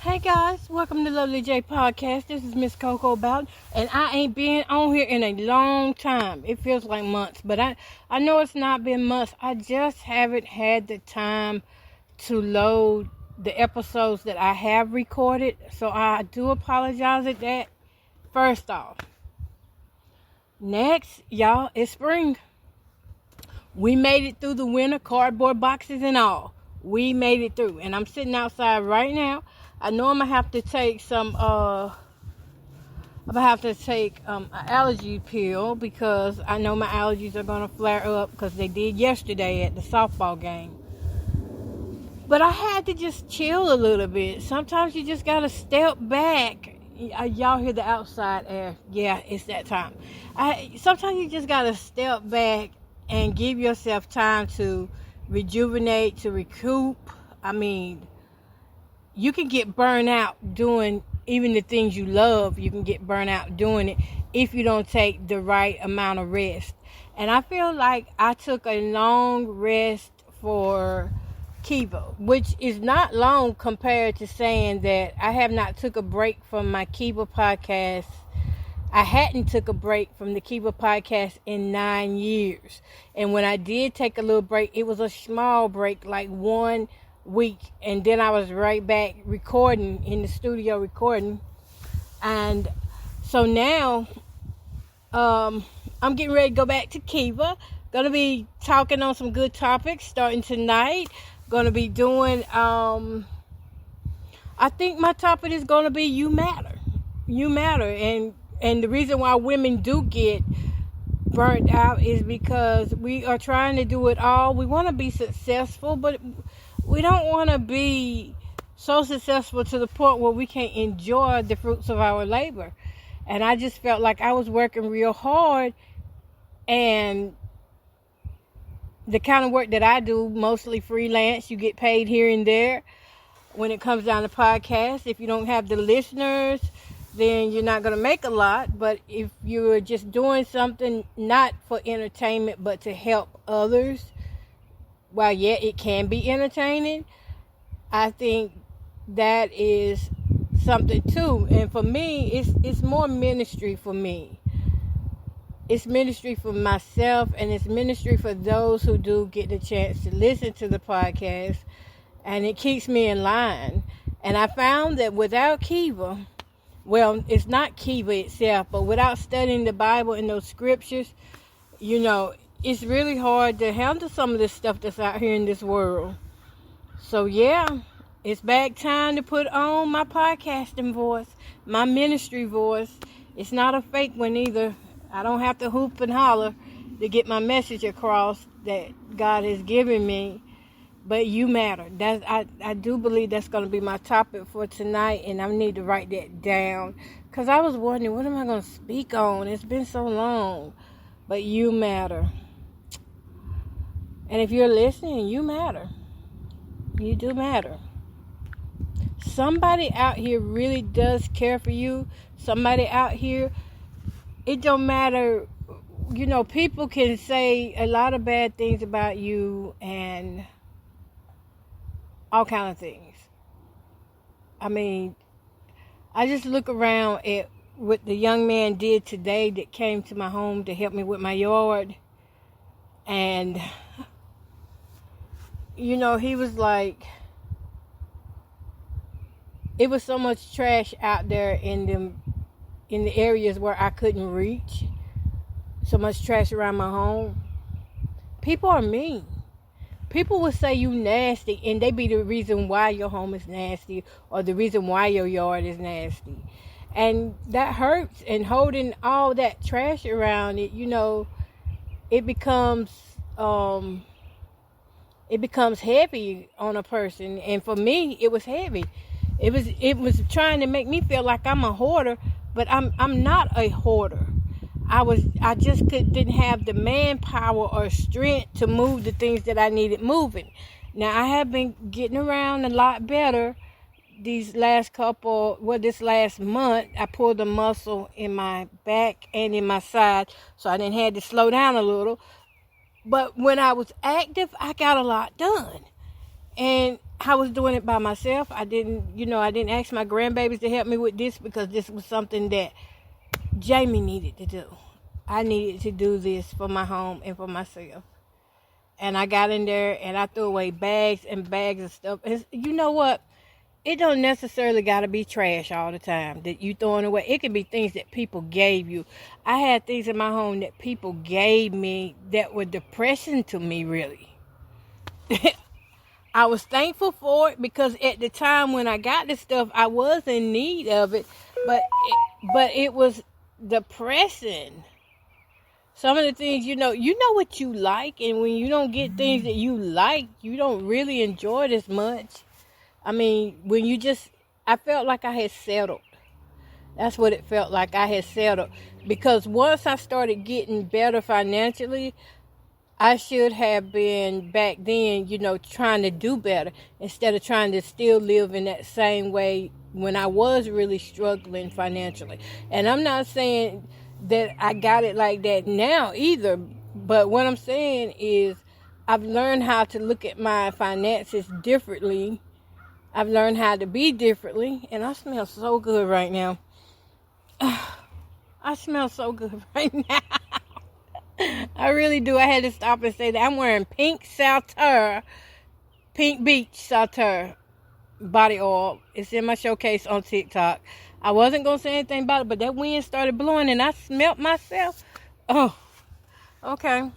Hey guys, welcome to Lovely J Podcast. This is Miss Coco Bowden, and I ain't been on here in a long time. It feels like months, but I know it's not been months. I just haven't had the time to load the episodes that I have recorded, so I do apologize at that. First off, next, y'all, it's spring. We made it through the winter, cardboard boxes and all. We made it through, and I'm sitting outside right now. I know I'm gonna have to take some. I'm gonna have to take an allergy pill because I know my allergies are gonna flare up because they did yesterday at the softball game. But I had to just chill a little bit. Sometimes you just gotta step back. Y'all hear the outside air? Yeah, it's that time. Sometimes you just gotta step back and give yourself time to rejuvenate, to recoup. I mean, you can get burned out doing even the things you love. You can get burned out doing it if you don't take the right amount of rest. And I feel like I took a long rest for Kiva, which is not long compared to saying that I have not took a break from my Kiva podcast. I hadn't took a break from the Kiva podcast in 9 years. And when I did take a little break, it was a small break, like 1 week, and then I was right back recording in the studio recording. And so now I'm getting ready to go back to Kiva. Gonna be talking on some good topics starting tonight. Gonna be doing I think my topic is gonna be you matter. And the reason why women do get burnt out is because we are trying to do it all. We want to be successful, but we don't want to be so successful to the point where we can't enjoy the fruits of our labor. And I just felt like I was working real hard, and the kind of work that I do, mostly freelance, you get paid here and there. When it comes down to podcasts, if you don't have the listeners, then you're not going to make a lot. But if you're just doing something not for entertainment but to help others, while yet it can be entertaining, I think that is something too. And for me, it's more ministry for me. It's ministry for myself, and it's ministry for those who do get the chance to listen to the podcast, and it keeps me in line. And I found that without Kiva, well, it's not Kiva itself, but without studying the Bible and those scriptures, it's really hard to handle some of this stuff that's out here in this world. So yeah, it's back time to put on my podcasting voice, my ministry voice. It's not a fake one either. I don't have to hoop and holler to get my message across that God has given me. But you matter. I do believe that's going to be my topic for tonight, and I need to write that down. Because I was wondering, what am I going to speak on? It's been so long. But you matter. And if you're listening, you matter. You do matter. Somebody out here really does care for you. Somebody out here, it don't matter. People can say a lot of bad things about you and all kind of things. I mean, I just look around at what the young man did today that came to my home to help me with my yard. And, he was like, it was so much trash out there in the areas where I couldn't reach. So much trash around my home. People are mean. People will say you nasty, and they be the reason why your home is nasty or the reason why your yard is nasty. And that hurts, and holding all that trash around it, it becomes heavy on a person. And for me, it was heavy. It was trying to make me feel like I'm a hoarder, but I'm not a hoarder. I just didn't have the manpower or strength to move the things that I needed moving. Now, I have been getting around a lot better this last month. I pulled a muscle in my back and in my side, so I didn't have to slow down a little. But when I was active, I got a lot done. And I was doing it by myself. I didn't ask my grandbabies to help me with this because this was something that Jamie needed to do. I needed to do this for my home and for myself. And I got in there and I threw away bags and bags of stuff. And you know what? It don't necessarily got to be trash all the time that you throwing away. It can be things that people gave you. I had things in my home that people gave me that were depressing to me, really. I was thankful for it because at the time when I got this stuff, I was in need of it, but it was depressing. Some of the things, you know what you like, and when you don't get things that you like, you don't really enjoy it as much. I mean, I felt like I had settled. That's what it felt like. I had settled. Because once I started getting better financially, I should have been back then, trying to do better instead of trying to still live in that same way when I was really struggling financially. And I'm not saying that I got it like that now either, but what I'm saying is I've learned how to look at my finances differently. I've learned how to be differently, and I smell so good right now. I smell so good right now. I really do. I had to stop and say that I'm wearing Pink Beach Sauter body oil. It's in my showcase on TikTok. I wasn't going to say anything about it, but that wind started blowing and I smelled myself. Oh, okay.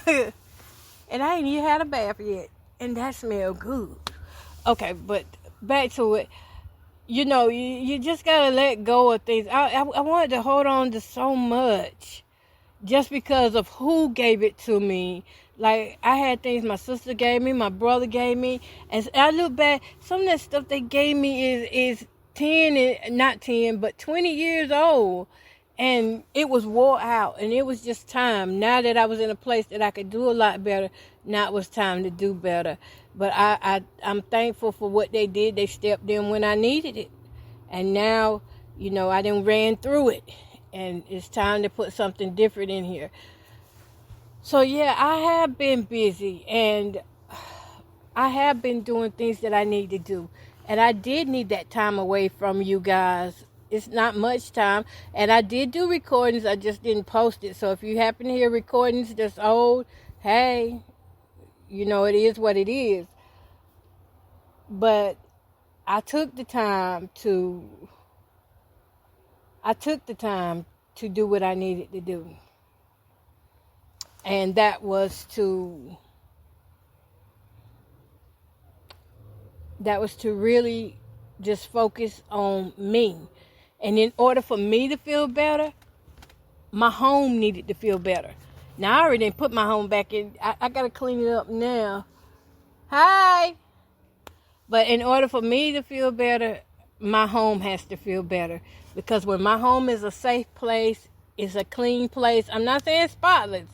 And I ain't even had a bath yet. And that smelled good. Okay, but back to it. You just got to let go of things. I wanted to hold on to so much just because of who gave it to me. Like, I had things my sister gave me, my brother gave me. And I look back, some of that stuff they gave me is 20 years old. And it was wore out. And it was just time. Now that I was in a place that I could do a lot better, now it was time to do better. But I'm thankful for what they did. They stepped in when I needed it. And now, I done ran through it. And it's time to put something different in here. So, yeah, I have been busy. And I have been doing things that I need to do. And I did need that time away from you guys. It's not much time. And I did do recordings. I just didn't post it. So if you happen to hear recordings that's old, hey, it is what it is. But I took the time to do what I needed to do. And that was to really just focus on me. And in order for me to feel better, my home needed to feel better. Now, I already put my home back in. I got to clean it up now. Hi! But in order for me to feel better, my home has to feel better. Because when my home is a safe place, it's a clean place. I'm not saying spotless,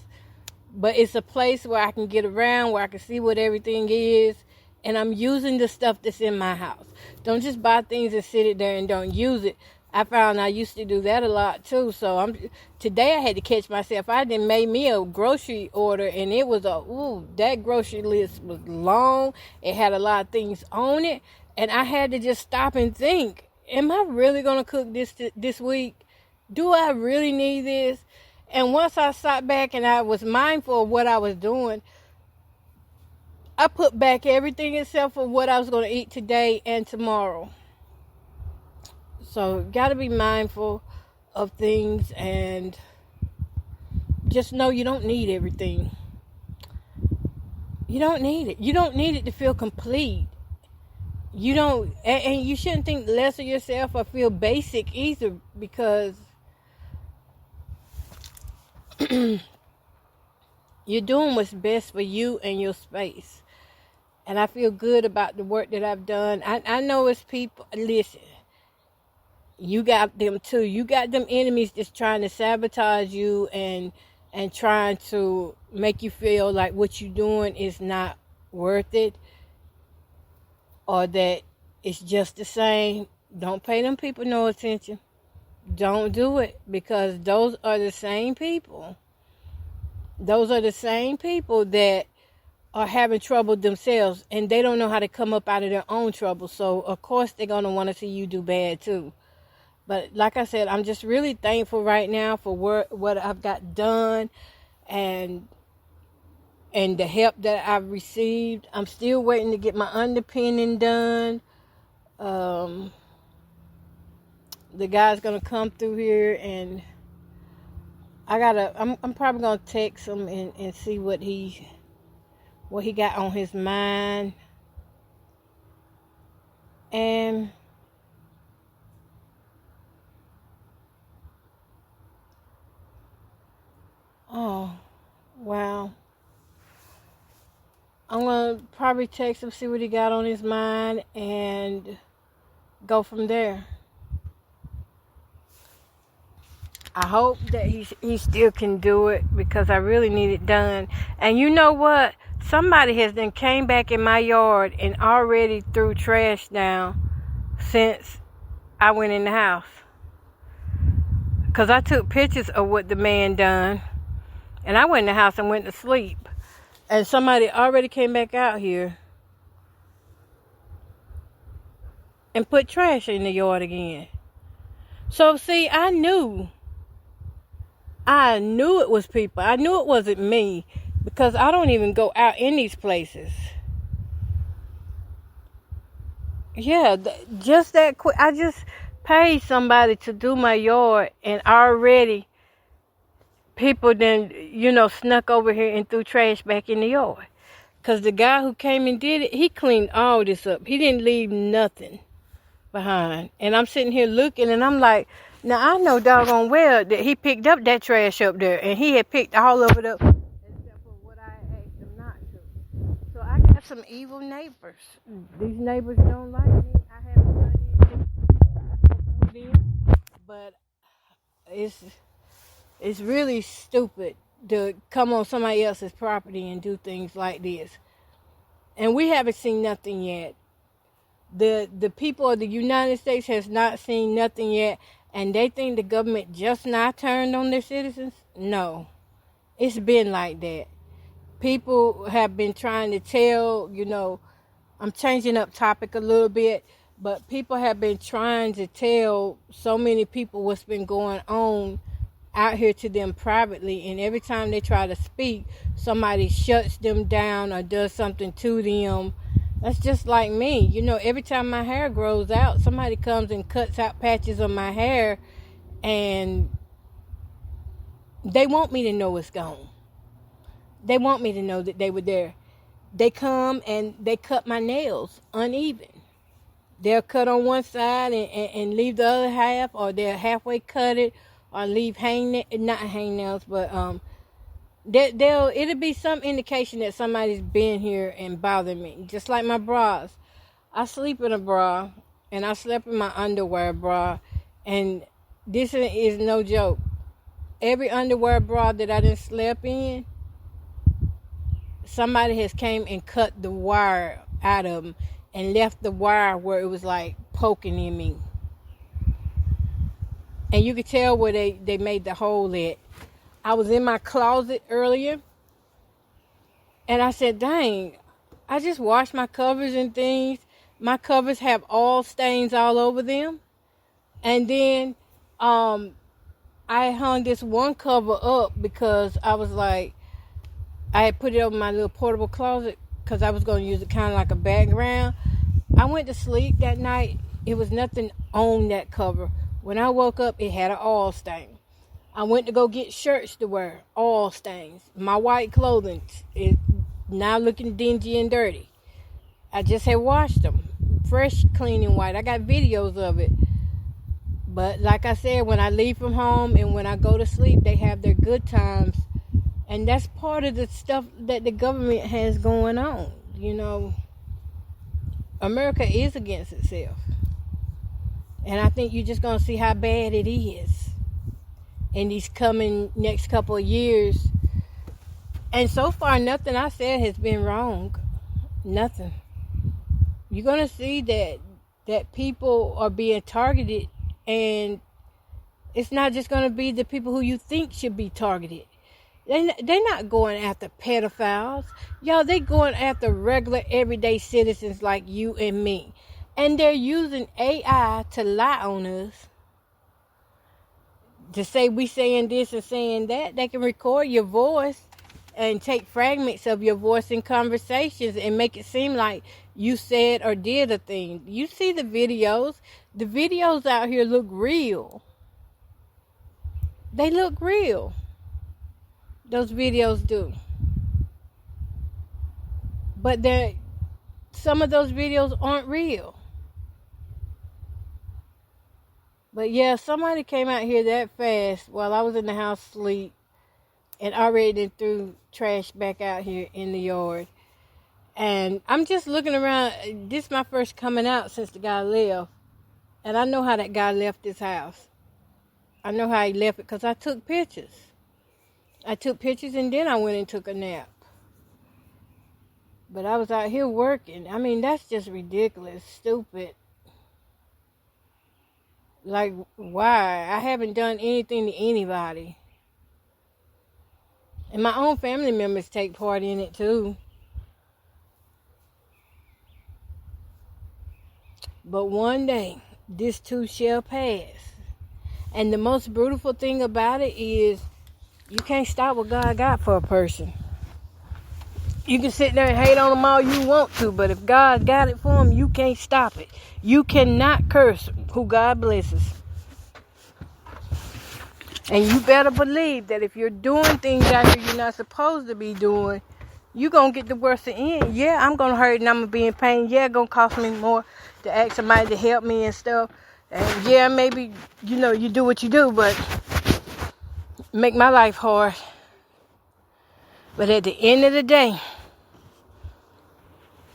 but it's a place where I can get around, where I can see what everything is. And I'm using the stuff that's in my house. Don't just buy things and sit it there and don't use it. I found I used to do that a lot too. So today I had to catch myself. I done made me a grocery order, and it was that grocery list was long. It had a lot of things on it, and I had to just stop and think, am I really gonna cook this week? Do I really need this? And once I sat back and I was mindful of what I was doing, I put back everything except for what I was going to eat today and tomorrow. So, got to be mindful of things and just know you don't need everything. You don't need it. You don't need it to feel complete. You don't, and you shouldn't think less of yourself or feel basic either, because you're doing what's best for you and your space. And I feel good about the work that I've done. I know it's people, listen, you got them too. You got them enemies just trying to sabotage you and trying to make you feel like what you're doing is not worth it, or that it's just the same. Don't pay them people no attention. Don't do it, because those are the same people. Those are the same people that are having trouble themselves, and they don't know how to come up out of their own trouble. So of course they're gonna want to see you do bad too. But like I said, I'm just really thankful right now for what I've got done, and the help that I've received. I'm still waiting to get my underpinning done. The guy's gonna come through here, and I'm probably gonna text him and see what he got on his mind. And oh wow, I'm gonna probably text him, see what he got on his mind, and go from there. I hope that he still can do it, because I really need it done. And you know what? Somebody has then came back in my yard and already threw trash down since I went in the house. Because I took pictures of what the man done. And I went in the house and went to sleep. And somebody already came back out here and put trash in the yard again. So see, I knew it was people. I knew it wasn't me, because I don't even go out in these places. Yeah, just that quick. I just paid somebody to do my yard, and already people then, snuck over here and threw trash back in the yard. Because the guy who came and did it, he cleaned all this up. He didn't leave nothing behind. And I'm sitting here looking, and I'm like, now I know doggone well that he picked up that trash up there, and he had picked all of it up except for what I asked him not to. So I got some evil neighbors. These neighbors don't like me. I haven't done anything to them, but it's really stupid to come on somebody else's property and do things like this. And we haven't seen nothing yet. The people of the United States has not seen nothing yet, and they think the government just not turned on their citizens. No, it's been like that. People have been trying to tell, I'm changing up topic a little bit, but people have been trying to tell so many people what's been going on out here to them privately, and every time they try to speak, somebody shuts them down or does something to them. That's just like me. Every time my hair grows out, somebody comes and cuts out patches of my hair, and they want me to know it's gone. They want me to know that they were there. They come and they cut my nails uneven. They'll cut on one side and leave the other half, or they'll halfway cut it, or leave not hangnails, but it'll be some indication that somebody's been here and bothered me. Just like my bras. I sleep in a bra, and I slept in my underwear bra, and this is no joke. Every underwear bra that I done slept in, somebody has came and cut the wire out of them and left the wire where it was like poking in me. And you could tell where they made the hole at. I was in my closet earlier, and I said, dang, I just washed my covers and things. My covers have oil stains all over them. And then I hung this one cover up because I was like, I had put it over my little portable closet because I was going to use it kind of like a background. I went to sleep that night. It was nothing on that cover. When I woke up, it had an oil stain. I went to go get shirts to wear, oil stains. My white clothing is now looking dingy and dirty. I just had washed them, fresh, clean, and white. I got videos of it. But like I said, when I leave from home and when I go to sleep, they have their good times. And that's part of the stuff that the government has going on. America is against itself. And I think you're just going to see how bad it is in these coming next couple of years. And so far, nothing I said has been wrong. Nothing. You're going to see that people are being targeted, and it's not just going to be the people who you think should be targeted. They're not going after pedophiles. Y'all, they going after regular, everyday citizens like you and me. And they're using AI to lie on us. To say we saying this and saying that. They can record your voice and take fragments of your voice in conversations and make it seem like you said or did a thing. You see the videos. The videos out here look real. They look real. Those videos do. But some of those videos aren't real. But yeah, somebody came out here that fast while I was in the house asleep and already threw trash back out here in the yard. And I'm just looking around. This is my first coming out since the guy left. And I know how that guy left this house. I know how he left it because I took pictures. I took pictures and then I went and took a nap. But I was out here working. I mean, that's just ridiculous, stupid. Like, why? I haven't done anything to anybody. And my own family members take part in it too. But one day, this too shall pass. And the most beautiful thing about it is you can't stop what God got for a person. You can sit there and hate on them all you want to, but if God got it for them, you can't stop it. You cannot curse who God blesses. And you better believe that if you're doing things out here you're not supposed to be doing, you're going to get the worst of the end. Yeah, I'm going to hurt and I'm going to be in pain. Yeah, it's going to cost me more to ask somebody to help me and stuff. And yeah, maybe, you do what you do, but make my life hard. But at the end of the day,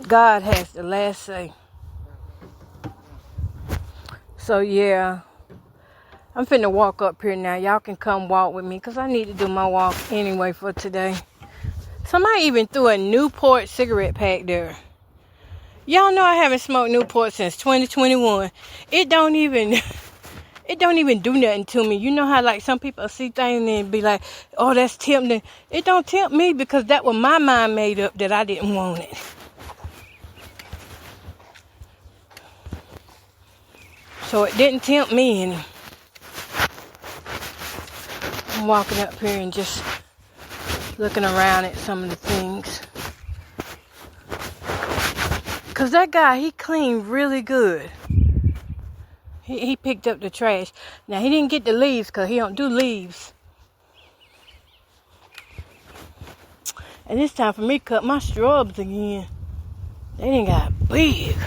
God has the last say. So yeah, I'm finna walk up here now. Y'all can come walk with me because I need to do my walk anyway for today. Somebody even threw a Newport cigarette pack there. Y'all know I haven't smoked Newport since 2021. It don't even do nothing to me. You know how like some people see things and be like, oh, that's tempting. It don't tempt me because that was my mind made up that I didn't want it. So it didn't tempt me any. I'm walking up here and just looking around at some of the things. Because that guy, he cleaned really good. He picked up the trash. Now, he didn't get the leaves because he don't do leaves. And it's time for me to cut my shrubs again. They done got big.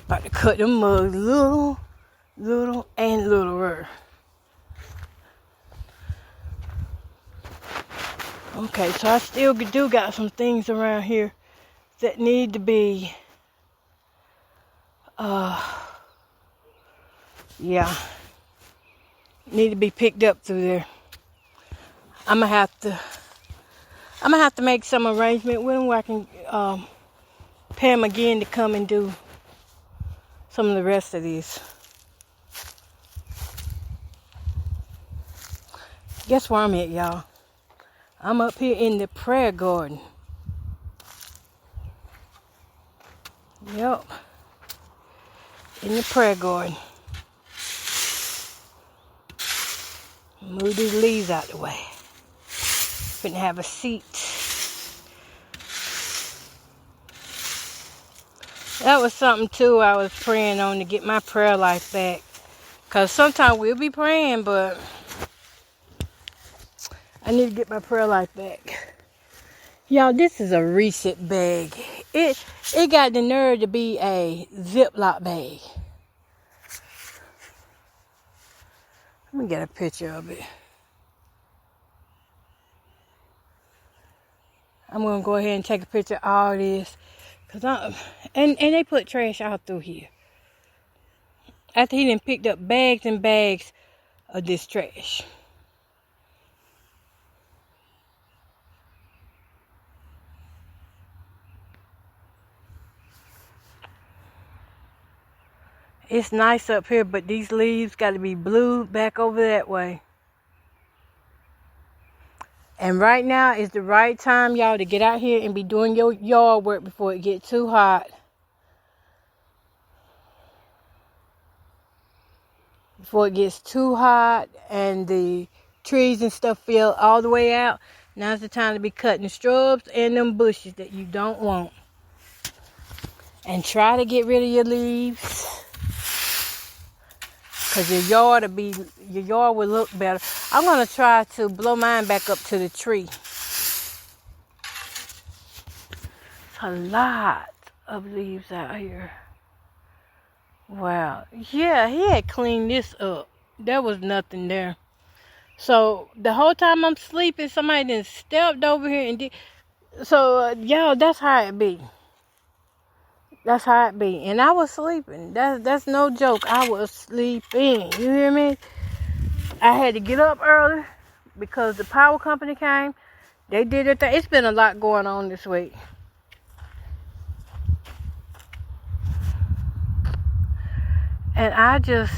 About to cut them mugs little, and littler. Okay, so I still do got some things around here that need to be, need to be picked up through there. I'm gonna have to make some arrangement with them where I can pay them again to come and do some of the rest of these. Guess where I'm at, y'all? I'm up here in the prayer garden. Yep. In the prayer garden. Move these leaves out the way. Finna have a seat. That was something too I was praying on to get my prayer life back. Because sometimes we'll be praying, but I need to get my prayer life back. Y'all, this is a Reset bag. It got the nerve to be a Ziploc bag. Let me get a picture of it. I'm going to go ahead and take a picture of all this. And they put trash out through here. After he done picked up bags and bags of this trash. It's nice up here, but these leaves got to be blue back over that way. And right now is the right time, y'all, to get out here and be doing your yard work before it gets too hot. Before it gets too hot and the trees and stuff fill all the way out. Now's the time to be cutting the shrubs and them bushes that you don't want. And try to get rid of your leaves. Because your yard will look better. I'm going to try to blow mine back up to the tree. It's a lot of leaves out here. Wow. Yeah, he had cleaned this up. There was nothing there. So, the whole time I'm sleeping, somebody then stepped over here and did... So, y'all, that's how it be. That's how it be. And I was sleeping. That's no joke. I was sleeping. You hear me? I had to get up early because the power company came. They did their thing. It's been a lot going on this week. And I just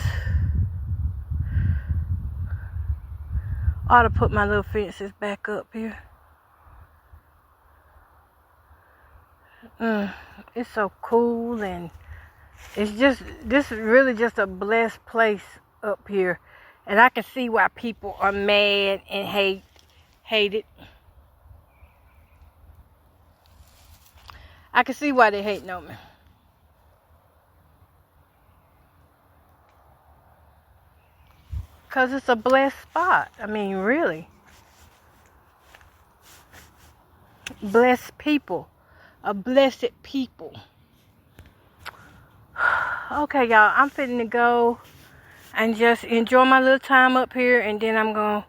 ought to put my little fences back up here. It's so cool, and it's just, this is really just a blessed place up here. And I can see why people are mad and hate it. I can see why they hating on me. Because it's a blessed spot. I mean, really. Blessed people. A blessed people. Okay, y'all. I'm fitting to go and just enjoy my little time up here. And then I'm going to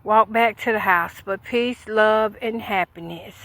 walk back to the house. But peace, love, and happiness.